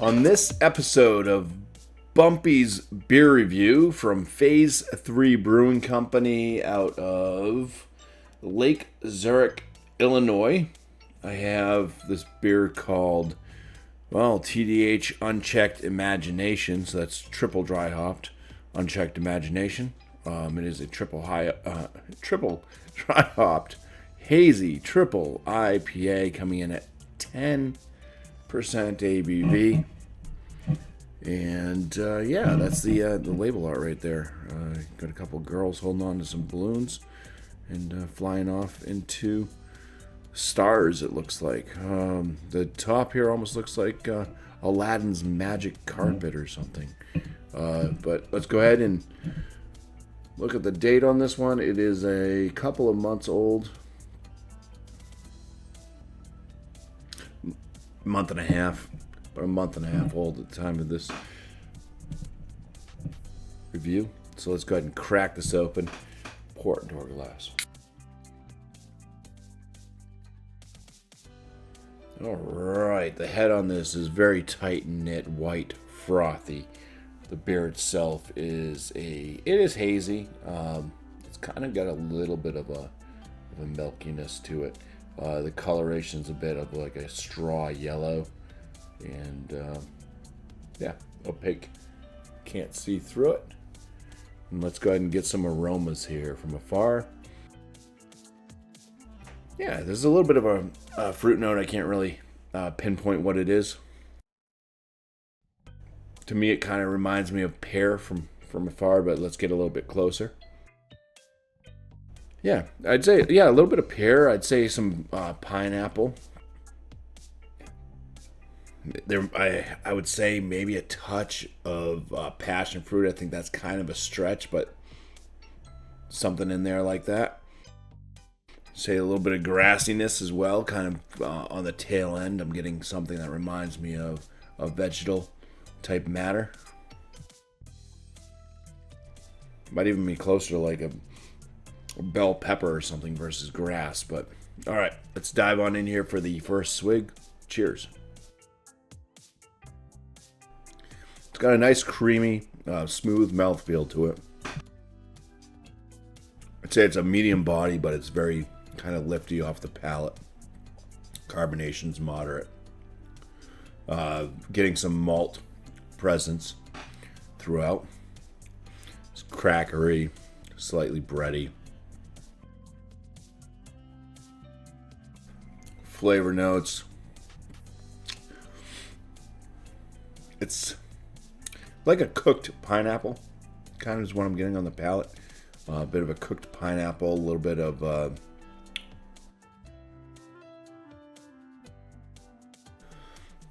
On this episode of BuMpY's beer review from Phase 3 Brewing Company out of Lake Zurich, Illinois, I have this beer called, TDH Unchecked Imagination. So that's triple dry hopped, Unchecked Imagination. It is a triple dry hopped, hazy triple IPA coming in at 10% ABV. And that's the label art right there. Got a couple girls holding on to some balloons and flying off into stars, it looks like. The top here almost looks like Aladdin's magic carpet or something. But let's go ahead and look at the date on this one. It is a couple of months old. Month and a half old at the time of this review. So let's go ahead and crack this open, pour it into our glass. All right, the head on this is very tight knit, white, frothy. The beer itself is hazy. It's kind of got a little bit of a milkiness to it. The coloration's a bit of like a straw yellow, and opaque. Can't see through it. And let's go ahead and get some aromas here from afar. Yeah, there's a little bit of a fruit note. I can't really pinpoint what it is. To me, it kind of reminds me of pear from afar, but let's get a little bit closer. Yeah, I'd say, a little bit of pear. I'd say some pineapple. I would say maybe a touch of passion fruit. I think that's kind of a stretch, but something in there like that. Say a little bit of grassiness as well, kind of on the tail end. I'm getting something that reminds me of vegetal type matter. Might even be closer to like a bell pepper or something versus grass. But all right, let's dive on in here for the first swig. Cheers. It's got a nice creamy, smooth mouthfeel to it. I'd say it's a medium body, but it's very kind of lifty off the palate. Carbonation's moderate. Getting some malt presence throughout. It's crackery, slightly bready. Flavor notes. It's like a cooked pineapple, kind of is what I'm getting on the palate. A bit of a cooked pineapple, a little bit of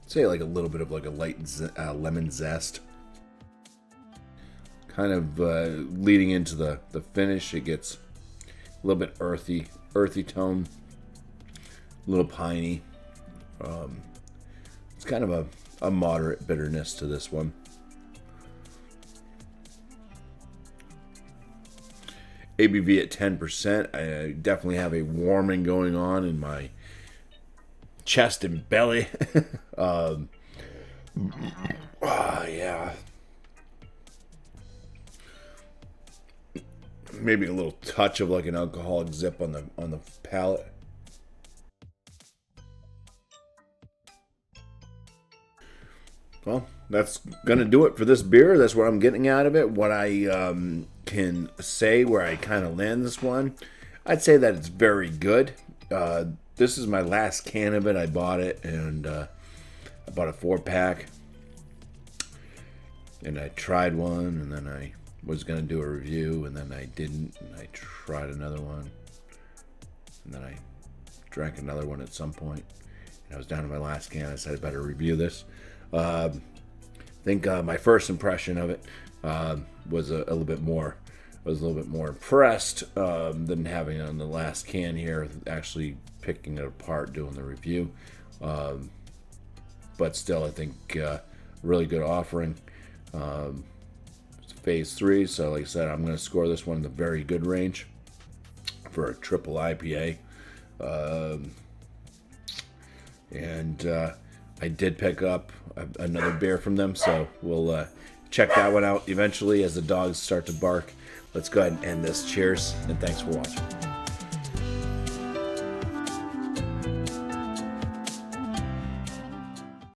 say like a little bit of like a light lemon zest. Kind of leading into the finish, it gets a little bit earthy tone, a little piney. It's kind of a moderate bitterness to this one. ABV at 10%. I definitely have a warming going on in my chest and belly. Yeah. Maybe a little touch of like an alcoholic zip on the palate. Well, that's gonna do it for this beer. That's what I'm getting out of it. What I can say where I kind of land this one, I'd say that it's very good. This is my last can of it. I bought it, and I bought a 4-pack, and I tried one, and then I was gonna do a review, and then I didn't, and I tried another one, and then I drank another one at some point, and I was down to my last can. I said I better review this. I think my first impression of it was a little bit more. I was a little bit more impressed than having it on the last can here. Actually picking it apart, doing the review. But still, I think really good offering. It's phase 3, so like I said, I'm going to score this one in the very good range for a triple IPA. And I did pick up another beer from them, so we'll check that one out eventually as the dogs start to bark. Let's go ahead and end this. Cheers, and thanks for watching.